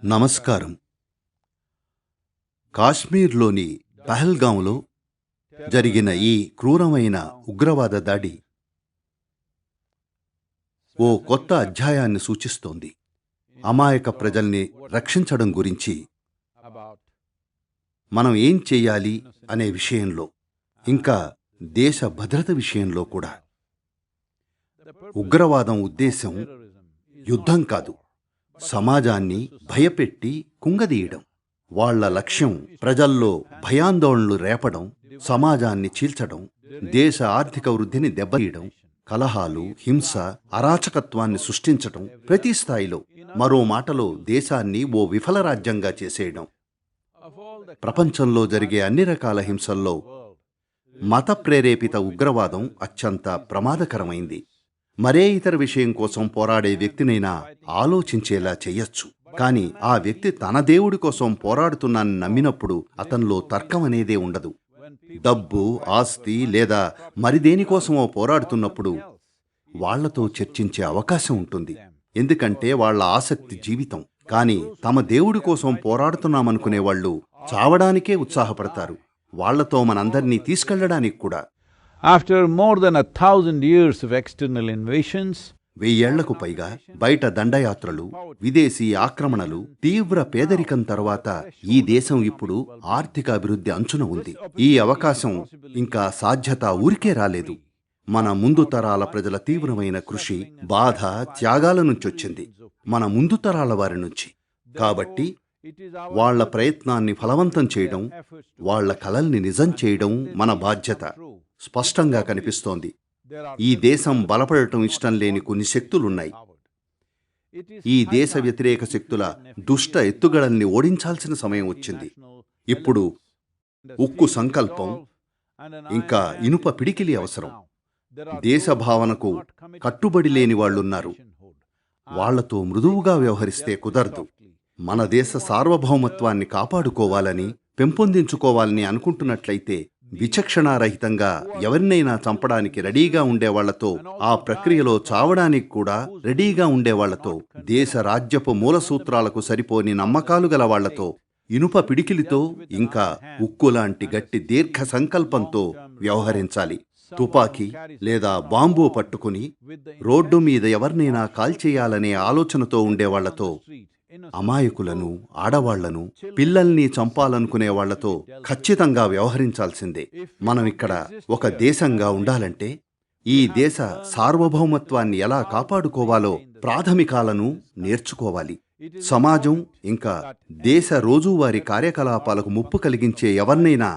నమస్కారం. కాశ్మీర్లోని పహల్గాంలో జరిగిన ఈ క్రూరమైన ఉగ్రవాద దాడి ఓ కొత్త అధ్యాయాన్ని సూచిస్తోంది. అమాయక ప్రజల్ని రక్షించడం గురించి మనం ఏం చెయ్యాలి అనే విషయంలో, ఇంకా దేశ భద్రత విషయంలో కూడా. ఉగ్రవాదం ఉద్దేశం యుద్ధం కాదు, సమాజాన్ని భయపెట్టి కుంగదీయడం. వాళ్ల లక్ష్యం ప్రజల్లో భయాందోళనలు రేపడం, సమాజాన్ని చీల్చడం, దేశ ఆర్థిక వృద్ధిని దెబ్బతీయడం, కలహాలు, హింస, అరాచకత్వాన్ని సృష్టించటం, ప్రతి స్థాయిలో. మరో మాటలో దేశాన్ని ఓ విఫల రాజ్యంగా చేసేయడం. ప్రపంచంలో జరిగే అన్ని రకాల హింసల్లో మత ప్రేరేపిత ఉగ్రవాదం అత్యంత ప్రమాదకరమైంది. మరే ఇతర విషయం కోసం పోరాడే వ్యక్తినైనా ఆలోచించేలా చెయ్యొచ్చు. కాని ఆ వ్యక్తి తన దేవుడి కోసం పోరాడుతున్నానని నమ్మినప్పుడు అతనిలో తర్కం అనేదే ఉండదు. డబ్బు, ఆస్తి లేదా మరిదేనికోసమో పోరాడుతున్నప్పుడు వాళ్లతో చర్చించే అవకాశం ఉంటుంది. ఎందుకంటే వాళ్ల ఆసక్తి జీవితం. కాని తమ దేవుడి కోసం పోరాడుతున్నామనుకునే వాళ్ళు చావడానికే ఉత్సాహపడతారు, వాళ్లతో మనందర్నీ తీసుకెళ్లడానికి కూడా. After more than 1,000 years of external invasions, 1000 ఏళ్లకు పైగా బయట దండయాత్రలు, విదేశీ ఆక్రమణలు, తీవ్ర పేదరికం తర్వాత ఈ దేశం ఇప్పుడు ఆర్థిక అభివృద్ధి అంచున ఉంది. ఈ అవకాశం ఇంకా సాధ్యత ఊరికే రాలేదు. మన ముందు తరాల ప్రజల తీవ్రమైన కృషి, బాధ, త్యాగాల నుంచొచ్చింది, మన ముందు తరాల వారి నుంచి. కాబట్టి వాళ్ల ప్రయత్నాన్ని ఫలవంతం చేయడం, వాళ్ల కలల్ని నిజం చేయడం మన బాధ్యత. స్పష్టంగా కనిపిస్తోంది, ఈ దేశం బలపడటం ఇష్టం లేని కొన్ని శక్తులున్నాయి. ఈ దేశ వ్యతిరేక శక్తుల దుష్ట ఎత్తుగడల్ని ఓడించాల్సిన సమయం వచ్చింది. ఇప్పుడు ఉక్కు సంకల్పం, ఇంకా ఇనుప పిడికిలి అవసరం. దేశ భావనకు కట్టుబడి లేని వాళ్లున్నారు. వాళ్లతో మృదువుగా వ్యవహరిస్తే కుదరదు. మన దేశ సార్వభౌమత్వాన్ని కాపాడుకోవాలని, పెంపొందించుకోవాలని అనుకుంటున్నట్లయితే విచక్షణారహితంగా ఎవరినైనా చంపడానికి రెడీగా ఉండేవాళ్లతో, ఆ ప్రక్రియలో చావడానికి కూడా రెడీగా ఉండేవాళ్లతో, దేశ రాజ్యపు మూలసూత్రాలకు సరిపోని నమ్మకాలు గల వాళ్లతో, ఇనుప పిడికిలితో ఇంకా ఉక్కులాంటి గట్టి దీర్ఘ సంకల్పంతో వ్యవహరించాలి. తుపాకీ లేదా బాంబు పట్టుకుని రోడ్డు మీద ఎవరినైనా కాల్చేయాలనే ఆలోచనతో ఉండేవాళ్లతో, అమాయకులను, ఆడవాళ్లను, పిల్లల్ని చంపాలనుకునే వాళ్లతో ఖచ్చితంగా వ్యవహరించాల్సిందే. మనం ఇక్కడ ఒక దేశంగా ఉండాలంటే ఈ దేశ సార్వభౌమత్వాన్ని ఎలా కాపాడుకోవాలో ప్రాథమికాలను నేర్చుకోవాలి. సమాజం ఇంకా దేశ రోజువారీ కార్యకలాపాలకు ముప్పు కలిగించే ఎవరినైనా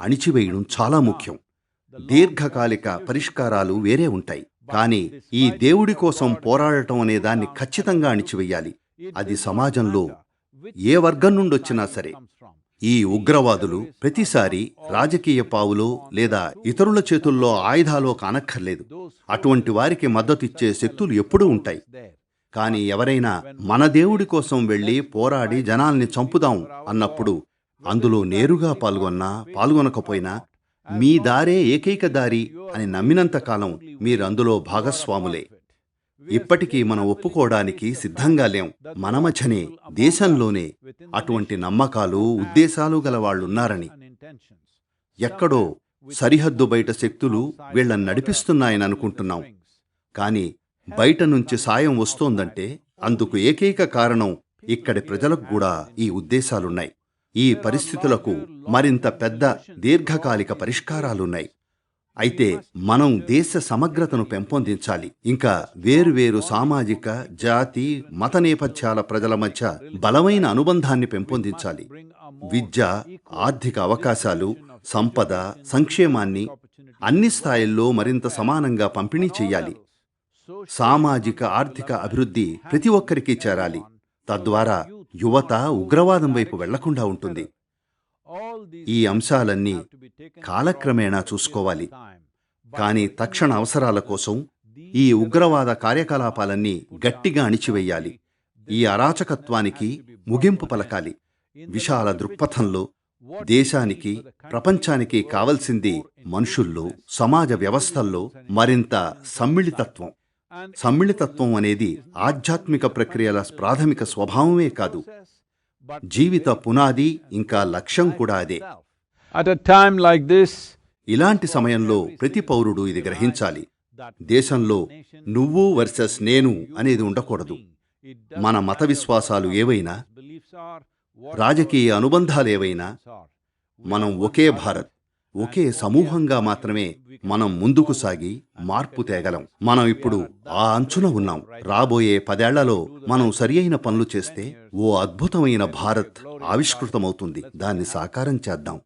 అణిచివేయడం చాలా ముఖ్యం. దీర్ఘకాలిక పరిష్కారాలు వేరే ఉంటాయి, కానీ ఈ దేవుడి కోసం పోరాడటం అనే దాన్ని ఖచ్చితంగా అణిచివేయాలి. అది సమాజంలో ఏ వర్గం నుండొచ్చినా సరే. ఈ ఉగ్రవాదులు ప్రతిసారి రాజకీయ పావులో లేదా ఇతరుల చేతుల్లో ఆయుధాలో కానక్కర్లేదు. అటువంటి వారికి మద్దతిచ్చే శక్తులు ఎప్పుడూ ఉంటాయి. కాని ఎవరైనా మన దేవుడి కోసం వెళ్లి పోరాడి జనాల్ని చంపుదాం అన్నప్పుడు, అందులో నేరుగా పాల్గొనకపోయినా మీ దారే ఏకైక దారి అని నమ్మినంతకాలం మీరందులో భాగస్వాములే. ఇప్పటికీ మనం ఒప్పుకోవడానికి సిద్ధంగా లేం. మన మధ్యనే, దేశంలోనే అటువంటి నమ్మకాలు, ఉద్దేశాలు గల వాళ్ళున్నారని. ఎక్కడో సరిహద్దు బయట శక్తులు వీళ్లను నడిపిస్తున్నాయని అనుకుంటున్నాం. కాని బయట నుంచి సాయం వస్తోందంటే అందుకు ఏకైక కారణం ఇక్కడి ప్రజలకు కూడా ఈ ఉద్దేశాలున్నాయి. ఈ పరిస్థితులకు మరింత పెద్ద దీర్ఘకాలిక పరిష్కారాలున్నాయి. అయితే మనం దేశ సమగ్రతను పెంపొందించాలి. ఇంకా వేరువేరు సామాజిక, జాతి, మత నేపథ్యాల ప్రజల మధ్య బలమైన అనుబంధాన్ని పెంపొందించాలి. విద్య, ఆర్థిక అవకాశాలు, సంపద, సంక్షేమాన్ని అన్ని స్థాయిల్లో మరింత సమానంగా పంపిణీ చెయ్యాలి. సామాజిక, ఆర్థిక అభివృద్ధి ప్రతి ఒక్కరికీ చేరాలి. తద్వారా యువత ఉగ్రవాదం వైపు వెళ్లకుండా ఉంటుంది. ఈ అంశాలన్నీ కాలక్రమేణా చూసుకోవాలి. కానీ తక్షణ అవసరాల కోసం ఈ ఉగ్రవాద కార్యకలాపాలన్నీ గట్టిగా అణిచివేయాలి. ఈ అరాచకత్వానికి ముగింపు పలకాలి. విశాల దృక్పథంలో దేశానికి, ప్రపంచానికి కావలసింది మనుషుల్లో, సమాజ వ్యవస్థల్లో మరింత సమ్మిళితత్వం. సమ్మిళితత్వం అనేది ఆధ్యాత్మిక ప్రక్రియల ప్రాథమిక స్వభావమే కాదు, జీవిత పునాది ఇంకా లక్ష్యం కూడా అదే. At a time like this, ఇలాంటి సమయంలో ప్రతి పౌరుడు ఇది గ్రహించాలి. దేశంలో నువ్వు వర్సెస్ నేను అనేది ఉండకూడదు. మన మత విశ్వాసాలు ఏవైనా, రాజకీయ అనుబంధాలేవైనా, మనం ఒకే భారత్, ఒకే సమూహంగా మాత్రమే మనం ముందుకు సాగి మార్పు తేగలం. మనం ఇప్పుడు ఆ అంచున ఉన్నాం. రాబోయే 10 ఏళ్లలో మనం సరియైన పనులు చేస్తే ఓ అద్భుతమైన భారత్ ఆవిష్కృతమవుతుంది. దాన్ని సాకారం చేద్దాం.